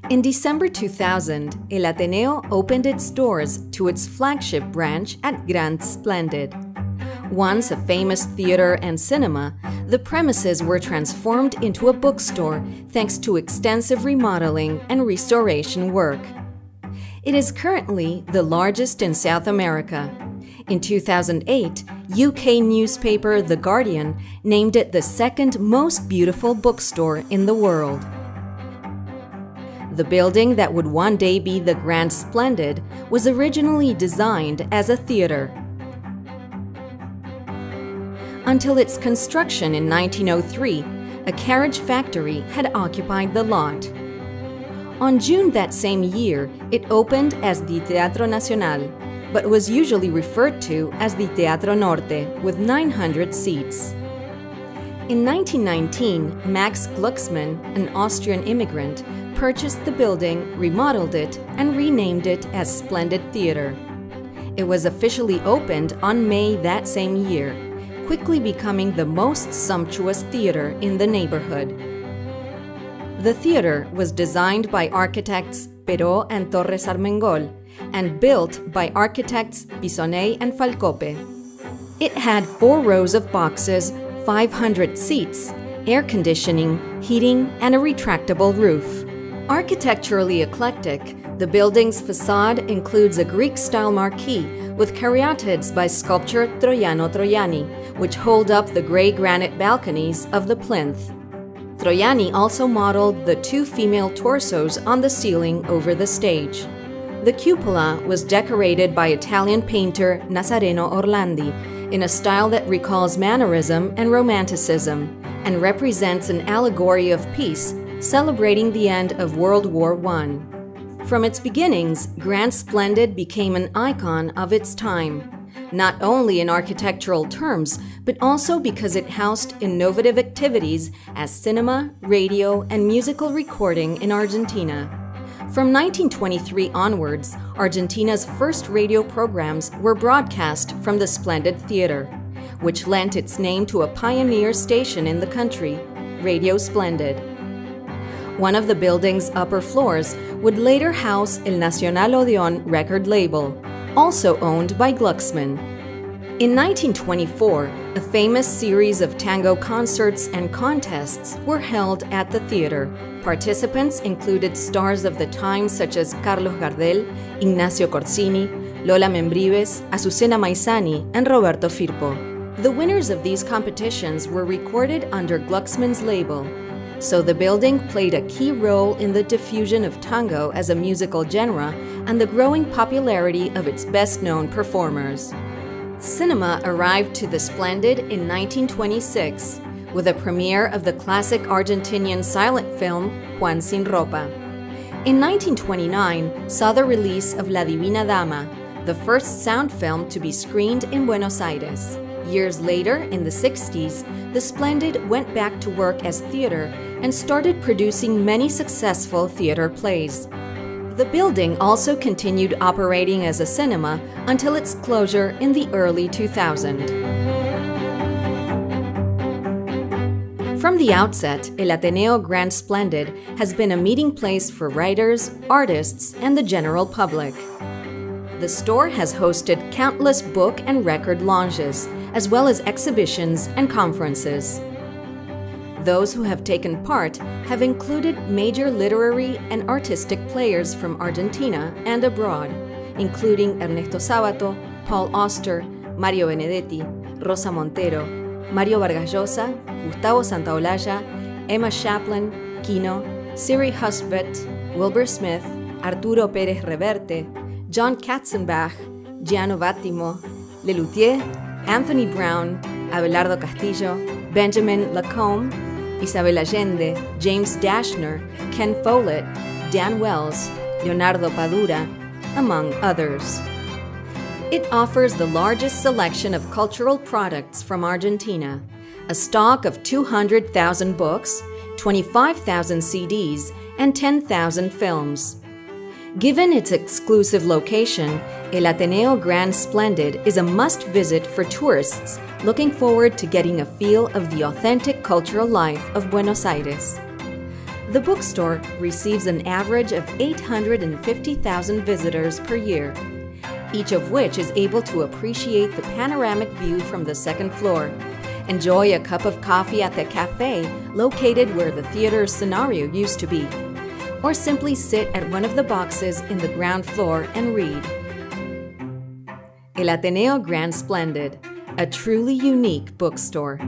In December 2000, El Ateneo opened its doors to its flagship branch at Grand Splendid. Once a famous theater and cinema, the premises were transformed into a bookstore thanks to extensive remodeling and restoration work. It is currently the largest in South America. In 2008, UK newspaper The Guardian named it the second most beautiful bookstore in the world. The building that would one day be the Grand Splendid was originally designed as a theater. Until its construction in 1903, a carriage factory had occupied the lot. On June that same year, it opened as the Teatro Nacional, but was usually referred to as the Teatro Norte, with 900 seats. In 1919, Max Glucksmann, an Austrian immigrant, purchased the building, remodeled it, and renamed it as Splendid Theater. It was officially opened on May that same year, quickly becoming the most sumptuous theater in the neighborhood. The theater was designed by architects Peró and Torres Armengol and built by architects Bisonnet and Falcope. It had 4 rows of boxes, 500 seats, air conditioning, heating, and a retractable roof. Architecturally eclectic, the building's facade includes a Greek-style marquee with caryatids by sculptor Troiano Troiani, which hold up the gray granite balconies of the plinth. Troiani also modeled the 2 female torsos on the ceiling over the stage. The cupola was decorated by Italian painter Nazareno Orlandi in a style that recalls mannerism and romanticism and represents an allegory of peace, celebrating the end of World War I. From its beginnings, Grand Splendid became an icon of its time, not only in architectural terms, but also because it housed innovative activities as cinema, radio, and musical recording in Argentina. From 1923 onwards, Argentina's first radio programs were broadcast from the Splendid Theater, which lent its name to a pioneer station in the country, Radio Splendid. One of the building's upper floors would later house El Nacional ODEON record label, also owned by Glucksmann. In 1924, a famous series of tango concerts and contests were held at the theater. Participants included stars of the time such as Carlos Gardel, Ignacio Corsini, Lola Membrives, Azucena Maizani, and Roberto Firpo. The winners of these competitions were recorded under Glucksmann's label, so the building played a key role in the diffusion of tango as a musical genre and the growing popularity of its best-known performers. Cinema arrived to the Splendid in 1926 with a premiere of the classic Argentinian silent film Juan Sin Ropa. In 1929 saw the release of La Divina Dama, the first sound film to be screened in Buenos Aires. Years later, in the 60s, the Splendid went back to work as theater and started producing many successful theater plays. The building also continued operating as a cinema until its closure in the early 2000s. From the outset, El Ateneo Grand Splendid has been a meeting place for writers, artists, and the general public. The store has hosted countless book and record launches, as well as exhibitions and conferences. Those who have taken part have included major literary and artistic players from Argentina and abroad, including Ernesto Sábato, Paul Auster, Mario Benedetti, Rosa Montero, Mario Vargas Llosa, Gustavo Santaolalla, Emma Chaplin, Kino, Siri Hustvedt, Wilbur Smith, Arturo Pérez Reverte, John Katzenbach, Gianno Vattimo, Lelutier, Anthony Brown, Abelardo Castillo, Benjamin Lacombe, Isabel Allende, James Dashner, Ken Follett, Dan Wells, Leonardo Padura, among others. It offers the largest selection of cultural products from Argentina, a stock of 200,000 books, 25,000 CDs, and 10,000 films. Given its exclusive location, El Ateneo Grand Splendid is a must-visit for tourists looking forward to getting a feel of the authentic cultural life of Buenos Aires. The bookstore receives an average of 850,000 visitors per year, each of which is able to appreciate the panoramic view from the second floor, enjoy a cup of coffee at the cafe located where the theater's scenario used to be, or simply sit at one of the boxes in the ground floor and read. El Ateneo Grand Splendid, a truly unique bookstore.